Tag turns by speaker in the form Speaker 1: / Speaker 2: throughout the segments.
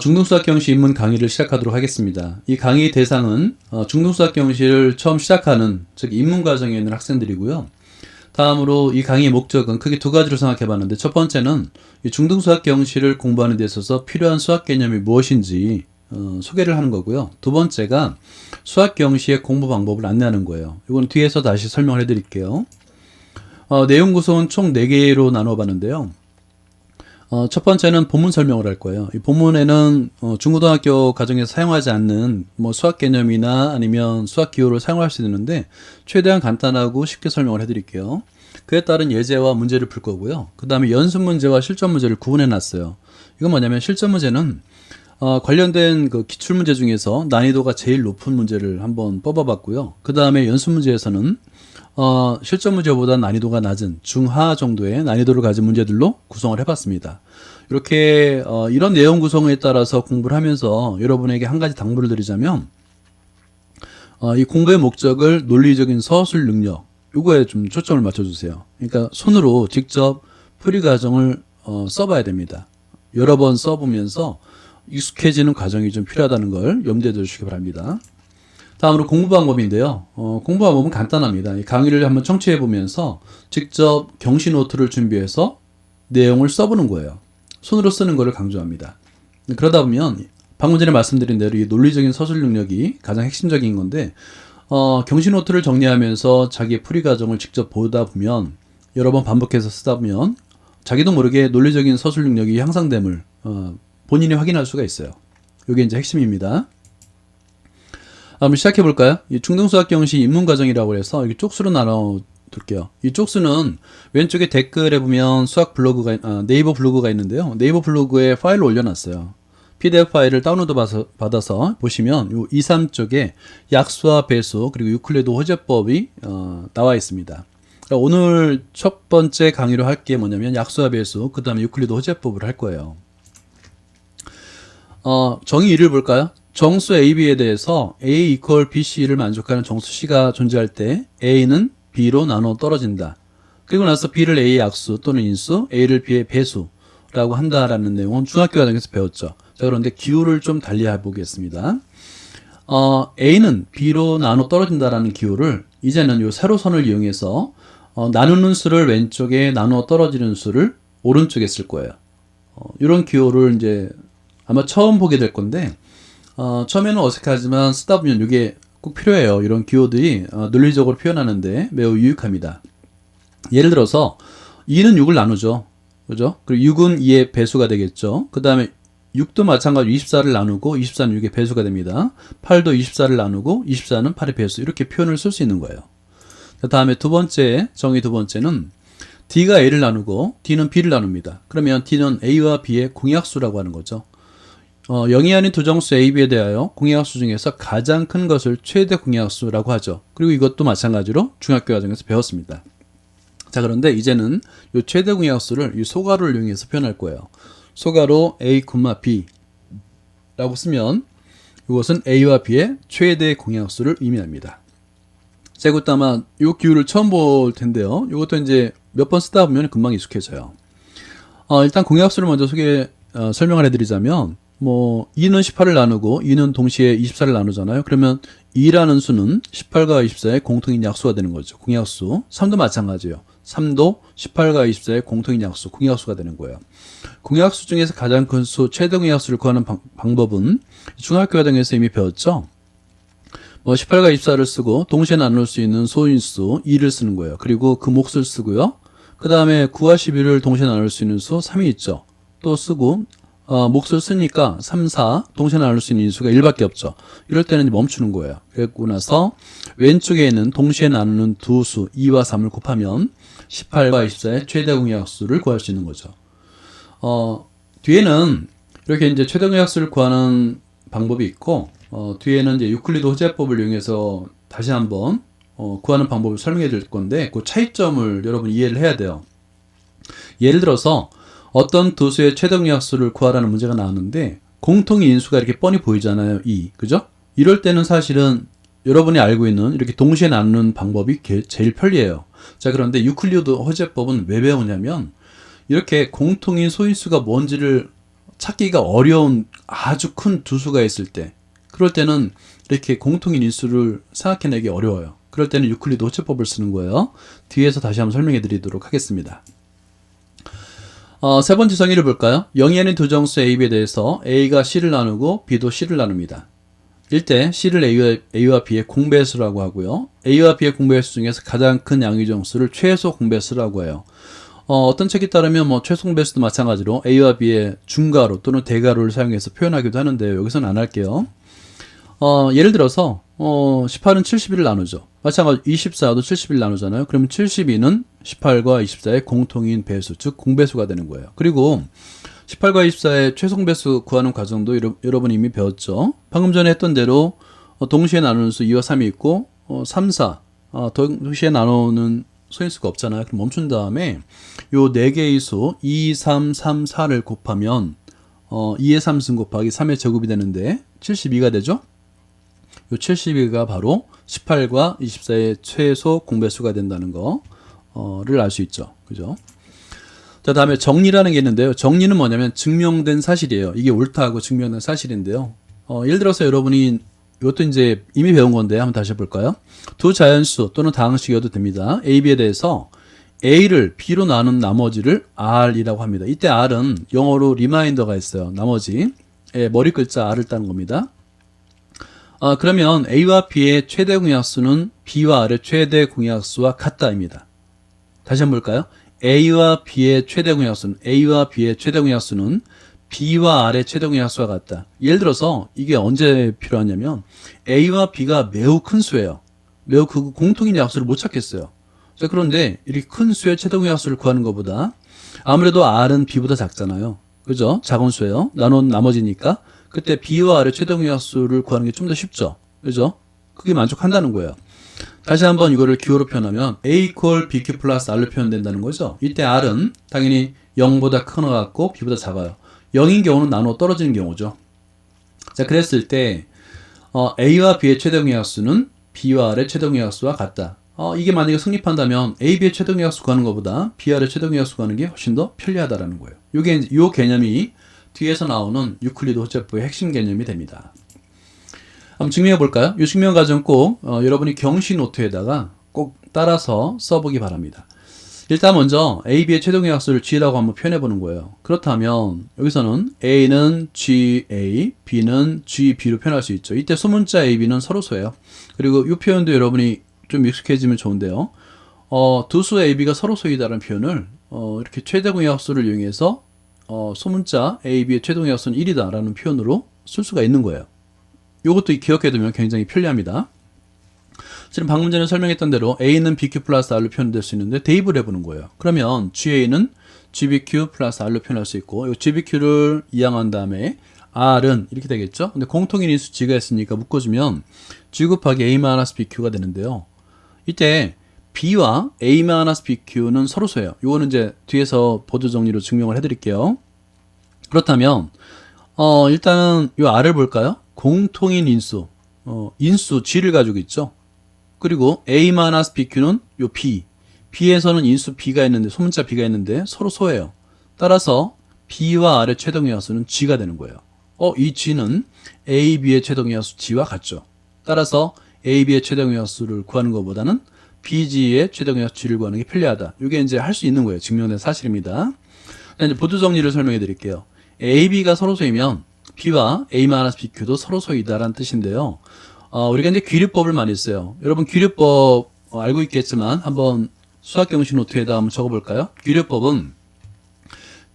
Speaker 1: 중등수학경시 입문 강의를 시작하도록 하겠습니다. 이 강의 대상은 중등수학경시를 처음 시작하는, 즉 입문 과정에 있는 학생들이고요. 다음으로 이 강의의 목적은 크게 두 가지로 생각해 봤는데, 첫 번째는 이 중등수학경시를 공부하는 데 있어서 필요한 수학 개념이 무엇인지 소개를 하는 거고요. 두 번째가 수학경시의 공부 방법을 안내하는 거예요. 이건 뒤에서 다시 설명을 해 드릴게요. 내용 구성은 총 4개로 나눠 봤는데요. 첫 번째는 본문 설명을 할 거예요. 이 본문에는 중고등학교 과정에서 사용하지 않는 수학 개념이나 아니면 수학 기호를 사용할 수 있는데, 최대한 간단하고 쉽게 설명을 해 드릴게요. 그에 따른 예제와 문제를 풀 거고요. 그 다음에 연습 문제와 실전 문제를 구분해 놨어요. 이건 뭐냐면, 실전 문제는 관련된 그 기출 문제 중에서 난이도가 제일 높은 문제를 한번 뽑아봤고요. 그 다음에 연습 문제에서는 실전 문제보다 난이도가 낮은 중하 정도의 난이도를 가진 문제들로 구성을 해봤습니다. 이렇게 이런 내용 구성에 따라서 공부를 하면서 여러분에게 한 가지 당부를 드리자면, 이 공부의 목적을 논리적인 서술 능력, 이거에 좀 초점을 맞춰주세요. 그러니까 손으로 직접 풀이 과정을 써봐야 됩니다. 여러 번 써보면서 익숙해지는 과정이 좀 필요하다는 걸 염두에 두시기 바랍니다. 다음으로 공부 방법인데요. 공부 방법은 간단합니다. 이 강의를 한번 청취해 보면서 직접 경시 노트를 준비해서 내용을 써보는 거예요. 손으로 쓰는 거를 강조합니다. 그러다 보면 방금 전에 말씀드린 대로 이 논리적인 서술 능력이 가장 핵심적인 건데, 경시 노트를 정리하면서 자기의 풀이 과정을 직접 보다 보면, 여러 번 반복해서 쓰다 보면 자기도 모르게 논리적인 서술 능력이 향상됨을 본인이 확인할 수가 있어요. 이게 이제 핵심입니다. 한번 시작해 볼까요? 이 중등수학경시 입문과정이라고 해서 이렇게 쪽수로 나눠 둘게요. 이 쪽수는 왼쪽에 댓글에 보면 수학 블로그가, 네이버 블로그가 있는데요. 네이버 블로그에 파일을 올려놨어요. PDF 파일을 다운로드 받아서 보시면 요 2, 3쪽에 약수와 배수 그리고 유클리드 호재법이 나와 있습니다. 오늘 첫 번째 강의로 할 게 뭐냐면 약수와 배수, 그 다음에 유클리드 호재법을 할 거예요. 정의 1을 볼까요? 정수 AB에 대해서 A equal BC를 만족하는 정수 C가 존재할 때 A는 B로 나눠 떨어진다. 그리고 나서 B를 A의 약수 또는 인수, A를 B의 배수라고 한다라는 내용은 중학교 과정에서 배웠죠. 자, 그런데 기호를 좀 달리 해보겠습니다. A는 B로 나눠 떨어진다라는 기호를 이제는 요 세로선을 이용해서 나누는 수를 왼쪽에 나눠 떨어지는 수를 오른쪽에 쓸 거예요. 이런 기호를 이제 아마 처음 보게 될 건데, 처음에는 어색하지만 쓰다 보면 이게 꼭 필요해요. 이런 기호들이 논리적으로 표현하는데 매우 유익합니다. 예를 들어서 2는 6을 나누죠. 그죠? 그리고 6은 2의 배수가 되겠죠. 그 다음에 6도 마찬가지로 24를 나누고 24는 6의 배수가 됩니다. 8도 24를 나누고 24는 8의 배수, 이렇게 표현을 쓸 수 있는 거예요. 그 다음에 정의 두 번째는 D가 A를 나누고 D는 B를 나눕니다. 그러면 D는 A와 B의 공약수라고 하는 거죠. 0이 아닌 두 정수 A, B에 대하여 공약수 중에서 가장 큰 것을 최대 공약수라고 하죠. 그리고 이것도 마찬가지로 중학교 과정에서 배웠습니다. 자, 그런데 이제는 이 최대 공약수를 이 소가로를 이용해서 표현할 거예요. 소가로 A, B라고 쓰면 이것은 A와 B의 최대 공약수를 의미합니다. 자, 이것도 아마 이 기호를 처음 볼 텐데요. 이것도 이제 몇 번 쓰다 보면 금방 익숙해져요. 일단 공약수를 먼저 설명을 해드리자면, 2는 18을 나누고 2는 동시에 24를 나누잖아요. 그러면 2라는 수는 18과 24의 공통인 약수가 되는 거죠. 공약수. 3도 마찬가지예요. 3도 18과 24의 공통인 약수, 공약수가 되는 거예요. 공약수 중에서 가장 큰 수, 최대 공약수를 구하는 방법은 중학교 과정에서 이미 배웠죠. 18과 24를 쓰고 동시에 나눌 수 있는 소인수 2를 쓰는 거예요. 그리고 그 몫을 쓰고요. 그 다음에 9와 11을 동시에 나눌 수 있는 수 3이 있죠. 또 쓰고 몫을 쓰니까 3, 4 동시에 나눌 수 있는 인수가 1밖에 없죠. 이럴 때는 멈추는 거예요. 그러고 나서 왼쪽에 있는 동시에 나누는 두 수 2와 3을 곱하면 18과 24의 최대 공약수를 구할 수 있는 거죠. 뒤에는 이렇게 이제 최대 공약수를 구하는 방법이 있고, 뒤에는 이제 유클리드 호재법을 이용해서 다시 한번 구하는 방법을 설명해 드릴 건데, 그 차이점을 여러분 이해를 해야 돼요. 예를 들어서 어떤 두 수의 최대 공약수를 구하라는 문제가 나왔는데, 공통의 인수가 이렇게 뻔히 보이잖아요. 2. 그죠? 이럴 때는 사실은 여러분이 알고 있는 이렇게 동시에 나누는 방법이 제일 편리해요. 자, 그런데 유클리드 호재법은 왜 배우냐면, 이렇게 공통인 소인수가 뭔지를 찾기가 어려운 아주 큰 두 수가 있을 때, 그럴 때는 이렇게 공통인 인수를 생각해내기 어려워요. 그럴 때는 유클리드 호체법을 쓰는 거예요. 뒤에서 다시 한번 설명해 드리도록 하겠습니다. 세 번째 정의를 볼까요? 0이 아닌 두 정수 A, B에 대해서 A가 C를 나누고 B도 C를 나눕니다. 일때 C를 A와 B의 공배수라고 하고요. A와 B의 공배수 중에서 가장 큰 양의 정수를 최소 공배수라고 해요. 어떤 책에 따르면 최소 공배수도 마찬가지로 A와 B의 중괄호 또는 대괄호를 사용해서 표현하기도 하는데요. 여기서는 안 할게요. 예를 들어서 18은 71을 나누죠. 마찬가지로 24도 71을 나누잖아요. 그러면 72는 18과 24의 공통인 배수, 즉 공배수가 되는 거예요. 그리고 18과 24의 최소 공배수 구하는 과정도 여러분이 이미 배웠죠. 방금 전에 했던 대로 동시에 나누는 수 2와 3이 있고 3, 4 동시에 나누는 소인수가 없잖아요. 그럼 멈춘 다음에 요 4개의 수 2, 3, 3, 4를 곱하면 2의 3승 곱하기 3의 제곱이 되는데 72가 되죠. 요 72가 바로 18과 24의 최소 공배수가 된다는 거를 알 수 있죠. 그죠? 자, 다음에 정리라는 게 있는데요. 정리는 뭐냐면 증명된 사실이에요. 이게 옳다고 증명된 사실인데요. 예를 들어서 여러분이 이것도 이제 이미 배운 건데 한번 다시 해볼까요? 두 자연수 또는 다항식이어도 됩니다. A, B에 대해서 A를 B로 나눈 나머지를 R이라고 합니다. 이때 R은 영어로 리마인더가 있어요. 나머지 머리 글자 R을 따는 겁니다. 그러면 A와 B의 최대 공약수는 B와 R의 최대 공약수와 같다입니다. 다시 한번 볼까요? A와 B의 최대 공약수는 B와 R의 최대 공약수와 같다. 예를 들어서 이게 언제 필요하냐면 A와 B가 매우 큰 수예요. 매우 그 공통인 약수를 못 찾겠어요. 자, 그런데 이렇게 큰 수의 최대 공약수를 구하는 것보다 아무래도 R은 B보다 작잖아요. 그죠? 작은 수예요. 나눈 나머지니까 그때 B와 R의 최대 공약수를 구하는 게 좀 더 쉽죠. 그죠? 그게 만족한다는 거예요. 다시 한번 이거를 기호로 표현하면 A equal BQ 플러스 R로 표현된다는 거죠. 이때 R은 당연히 0보다 큰 것 같고 B보다 작아요. 0인 경우는 나누어 떨어지는 경우죠. 자, 그랬을 때 A와 B의 최대 공약수는 B와 R의 최대 공약수와 같다. 이게 만약에 성립한다면 A, B의 최대 공약수 구하는 것보다 B, R의 최대 공약수 구하는 게 훨씬 더 편리하다라는 거예요. 이 개념이 뒤에서 나오는 유클리드 호체법의 핵심 개념이 됩니다. 한번 증명해 볼까요? 이 증명 과정 꼭 여러분이 경시 노트에다가 꼭 따라서 써보기 바랍니다. 일단 먼저 A, B의 최대 공약수를 G라고 한번 표현해 보는 거예요. 그렇다면 여기서는 A는 GA, B는 GB로 표현할 수 있죠. 이때 소문자 A, B는 서로소예요. 그리고 이 표현도 여러분이 좀 익숙해지면 좋은데요. 두 수 A, B가 서로소이다라는 표현을 이렇게 최대 공약수를 이용해서 소문자 A, B의 최대 공약수는 1이다 라는 표현으로 쓸 수가 있는 거예요. 이것도 기억해두면 굉장히 편리합니다. 지금 방금 전에 설명했던 대로 A는 BQ 플러스 R로 표현될 수 있는데 대입을 해보는 거예요. 그러면 GA는 GBQ 플러스 R로 표현할 수 있고 이 GBQ를 이항한 다음에 R은 이렇게 되겠죠. 근데 공통인 인수 G가 있으니까 묶어주면 G 곱하기 A-BQ가 되는데요. 이때 B와 A-BQ는 서로소예요. 이거는 이제 뒤에서 보조 정리로 증명을 해드릴게요. 그렇다면 일단은 이 R을 볼까요? 공통인 인수, 인수 G를 가지고 있죠. 그리고 A-BQ는 요 B, B에서는 인수 B가 있는데 소문자 B가 있는데 서로 소예요. 따라서 B와 R의 최대 공약수는 G가 되는 거예요. 이 G는 A, B의 최대 공약수 G와 같죠. 따라서 A, B의 최대 공약수를 구하는 것보다는 BG의 최대 공약수 G를 구하는 게 편리하다. 이게 이제 할 수 있는 거예요. 증명된 사실입니다. 이제 보조 정리를 설명해 드릴게요. A, B가 서로소이면 B와 A-BQ도 서로소이다라는 뜻인데요. 우리가 이제 귀류법을 많이 써요. 여러분 귀류법 알고 있겠지만 한번 수학경시 노트에다 한번 적어볼까요? 귀류법은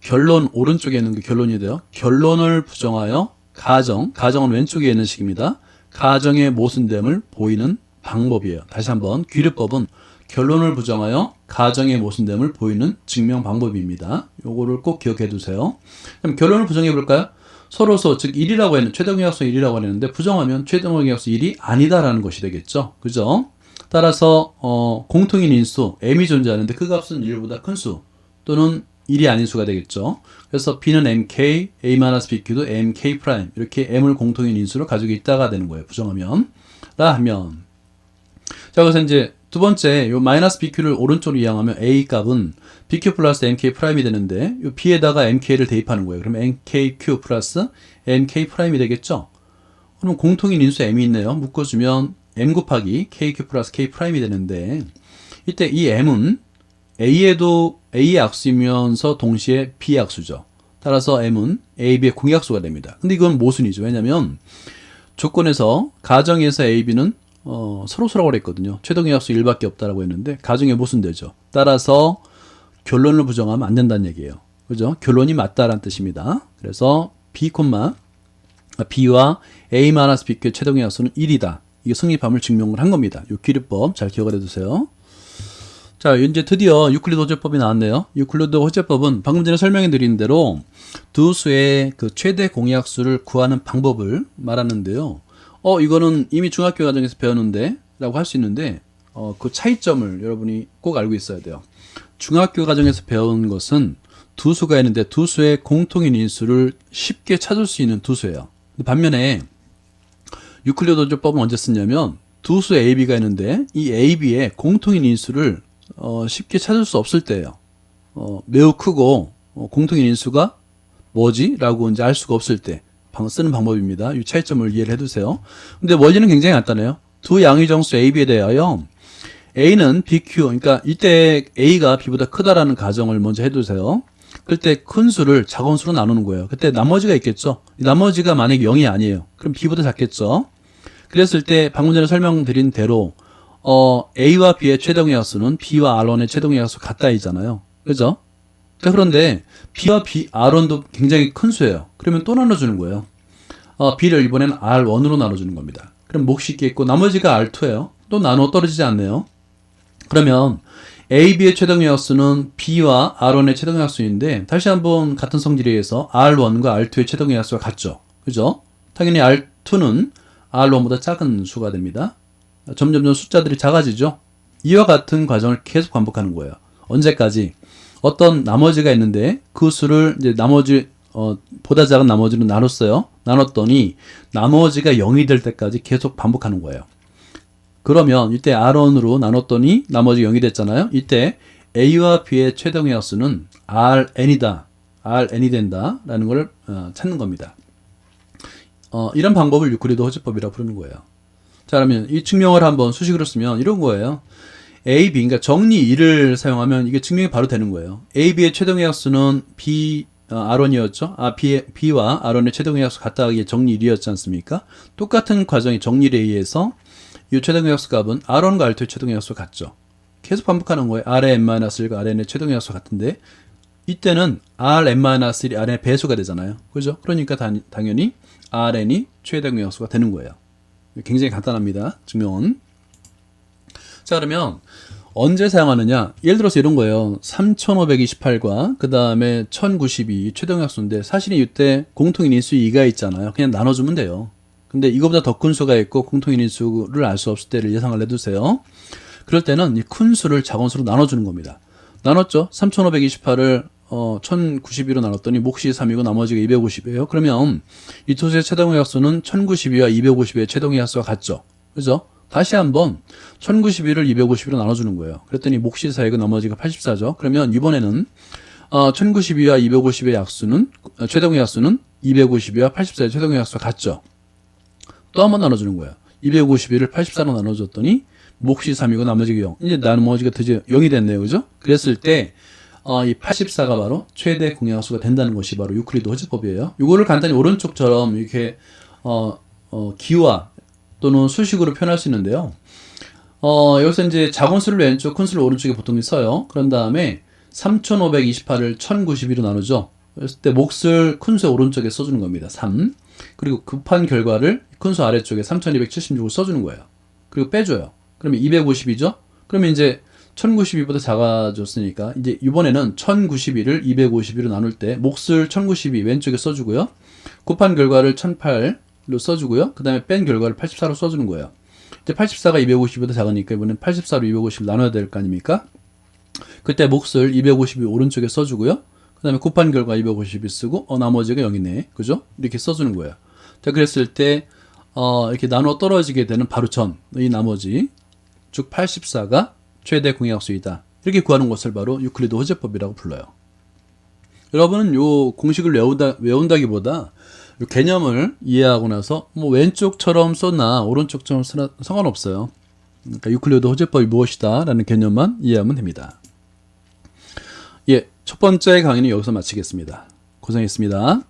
Speaker 1: 결론 오른쪽에 있는 게 결론이 돼요. 결론을 부정하여 가정은 왼쪽에 있는 식입니다. 가정의 모순됨을 보이는 방법이에요. 다시 한번 귀류법은 결론을 부정하여 가정의 모순됨을 보이는 증명 방법입니다. 요거를 꼭 기억해 두세요. 그럼 결론을 부정해 볼까요? 서로소 즉 1이라고 했는 최대 공약수 1이라고 했는데 부정하면 최대 공약수 1이 아니다라는 것이 되겠죠. 그죠? 따라서 공통인 인수 m이 존재하는데 그 값은 1보다 큰 수 또는 1이 아닌 수가 되겠죠. 그래서 B는 mk, A-BQ도 mk 프라임 이렇게 m을 공통인 인수로 가지고 있다가 되는 거예요. 부정하면 라 하면 자, 그래서 이제 두 번째, 요 마이너스 BQ를 오른쪽으로 이항하면 A 값은 BQ 플러스 MK 프라임이 되는데, 요 B에다가 MK를 대입하는 거예요. 그러면 MKQ 플러스 MK 프라임이 되겠죠? 그럼 공통인 인수 M이 있네요. 묶어주면 M 곱하기 KQ 플러스 K 프라임이 되는데, 이때 이 M은 A에도 A의 약수이면서 동시에 B의 약수죠. 따라서 M은 A, B의 공약수가 됩니다. 근데 이건 모순이죠. 왜냐면 조건에서 가정에서 A, B는 서로서라고 그랬거든요. 최동의 약수 1밖에 없다라고 했는데 가정에 모순되죠. 따라서 결론을 부정하면 안 된다는 얘기예요. 그죠? 결론이 맞다라는 뜻입니다. 그래서 B와 A-BQ의 최동의 약수는 1이다. 이게 성립함을 증명을 한 겁니다. 이 기류법 잘 기억을 해두세요. 자, 이제 드디어 유클리드 호재법이 나왔네요. 유클리드 호재법은 방금 전에 설명해 드린 대로 두 수의 그 최대 공약수를 구하는 방법을 말하는데요. 이거는 이미 중학교 과정에서 배웠는데 라고 할 수 있는데 그 차이점을 여러분이 꼭 알고 있어야 돼요. 중학교 과정에서 배운 것은 두 수가 있는데 두 수의 공통인 인수를 쉽게 찾을 수 있는 두 수예요. 반면에 유클리드 호재법은 언제 쓰냐면 두 수의 A, B가 있는데 이 A, B의 공통인 인수를 쉽게 찾을 수 없을 때예요. 매우 크고 공통인 인수가 뭐지? 라고 이제 알 수가 없을 때 쓰는 방법입니다. 이 차이점을 이해를 해두세요. 근데 원리는 굉장히 간단해요. 두 양의정수 A, B에 대하여 A는 BQ, 그러니까 이때 A가 B보다 크다라는 가정을 먼저 해두세요. 그때 큰 수를 작은 수로 나누는 거예요. 그때 나머지가 있겠죠. 나머지가 만약에 0이 아니에요. 그럼 B보다 작겠죠. 그랬을 때 방금 전에 설명드린 대로 A와 B의 최동의 약수는 B와 R1의 최동의 약수 같다이잖아요. 그죠? 그런데 B와 R1도 굉장히 큰 수예요. 그러면 또 나눠주는 거예요. B를 이번에는 R1으로 나눠주는 겁니다. 그럼 몫이 있겠고 나머지가 R2예요. 또 나눠 떨어지지 않네요. 그러면 A, B의 최동의 약수는 B와 R1의 최동의 약수인데 다시 한번 같은 성질에 의해서 R1과 R2의 최동의 약수가 같죠. 그죠? 당연히 R2는 R1보다 작은 수가 됩니다. 점점 숫자들이 작아지죠. 이와 같은 과정을 계속 반복하는 거예요. 언제까지? 어떤 나머지가 있는데 그 수를 이제 나머지 보다 작은 나머지로 나눴어요. 나눴더니 나머지가 0이 될 때까지 계속 반복하는 거예요. 그러면 이때 R1으로 나눴더니 나머지 0이 됐잖아요. 이때 A와 B의 최동의 약수는 Rn이다. Rn이 된다라는 걸 찾는 겁니다. 이런 방법을 유클리드 호재법이라고 부르는 거예요. 자, 그러면 이 증명을 한번 수식으로 쓰면 이런 거예요. A, B, 그러니까 정리 2를 사용하면 이게 증명이 바로 되는 거예요. A, B의 최동의 약수는 R1이었죠. B와 R1의 최동의 약수 같다 하기에 정리 1이었지 않습니까? 똑같은 과정의 정리에 의해서 이 최동의 약수 값은 R1과 R2의 최동의 약수 같죠. 계속 반복하는 거예요. R의 n-1과 Rn의 최동의 약수 같은데 이때는 Rn-1이 Rn의 배수가 되잖아요. 그죠? 그러니까 당연히 Rn이 최동의 약수가 되는 거예요. 굉장히 간단합니다. 증명은. 자, 그러면 언제 사용하느냐? 예를 들어서 이런 거예요. 3528과 그 다음에 1092 최동약수인데 사실 이때 공통인 인수 2가 있잖아요. 그냥 나눠주면 돼요. 근데 이거보다 더 큰 수가 있고 공통인 인수를 알 수 없을 때를 예상을 해두세요. 그럴 때는 이 큰 수를 작은 수로 나눠주는 겁니다. 나눴죠? 3528을 1092로 나눴더니 몫이 3이고 나머지가 250이에요. 그러면 이 두 수의 최동의 약수는 1092와 250의 최동의 약수가 같죠. 그죠? 다시 한번 1092를 250으로 나눠주는 거예요. 그랬더니 몫이 4이고 나머지가 84죠. 그러면 이번에는 1092와 250의 약수는 최동의 약수는 252와 84의 최동의 약수가 같죠. 또 한 번 나눠주는 거예요. 251을 84로 나눠줬더니 몫이 3이고 나머지가 0. 이제 나머지가 드디어 0이 됐네요. 그죠? 그랬을 때 이 84가 바로 최대 공약수가 된다는 것이 바로 유클리드 호재법이에요. 이거를 간단히 오른쪽처럼 이렇게 기와 또는 수식으로 표현할 수 있는데요. 여기서 이제 작은 수를 왼쪽, 큰 수를 오른쪽에 보통 써요. 그런 다음에 3528을 1092로 나누죠. 그랬을 때 몫을 큰 수 오른쪽에 써주는 겁니다. 3. 그리고 급한 결과를 큰 수 아래쪽에 3276을 써주는 거예요. 그리고 빼줘요. 그러면 250이죠? 그러면 이제 1092보다 작아졌으니까 이제 이번에는 1092를 252로 나눌 때 몫을 1092 왼쪽에 써주고요. 곱한 결과를 1008로 써주고요. 그 다음에 뺀 결과를 84로 써주는 거예요. 이제 84가 250보다 작으니까 이번엔 84로 250을 나눠야 될 거 아닙니까? 그때 몫을 252 오른쪽에 써주고요. 그 다음에 곱한 결과 252 쓰고 나머지가 0이네. 그죠? 이렇게 써주는 거예요. 자, 그랬을 때 이렇게 나눠 떨어지게 되는 바로 이 나머지 즉 84가 최대 공약수이다. 이렇게 구하는 것을 바로 유클리드 호재법이라고 불러요. 여러분은 요 공식을 외운다기보다 요 개념을 이해하고 나서 뭐 왼쪽처럼 써나 오른쪽처럼 쓰나 상관없어요. 그러니까 유클리드 호재법이 무엇이다 라는 개념만 이해하면 됩니다. 예, 첫 번째 강의는 여기서 마치겠습니다. 고생했습니다.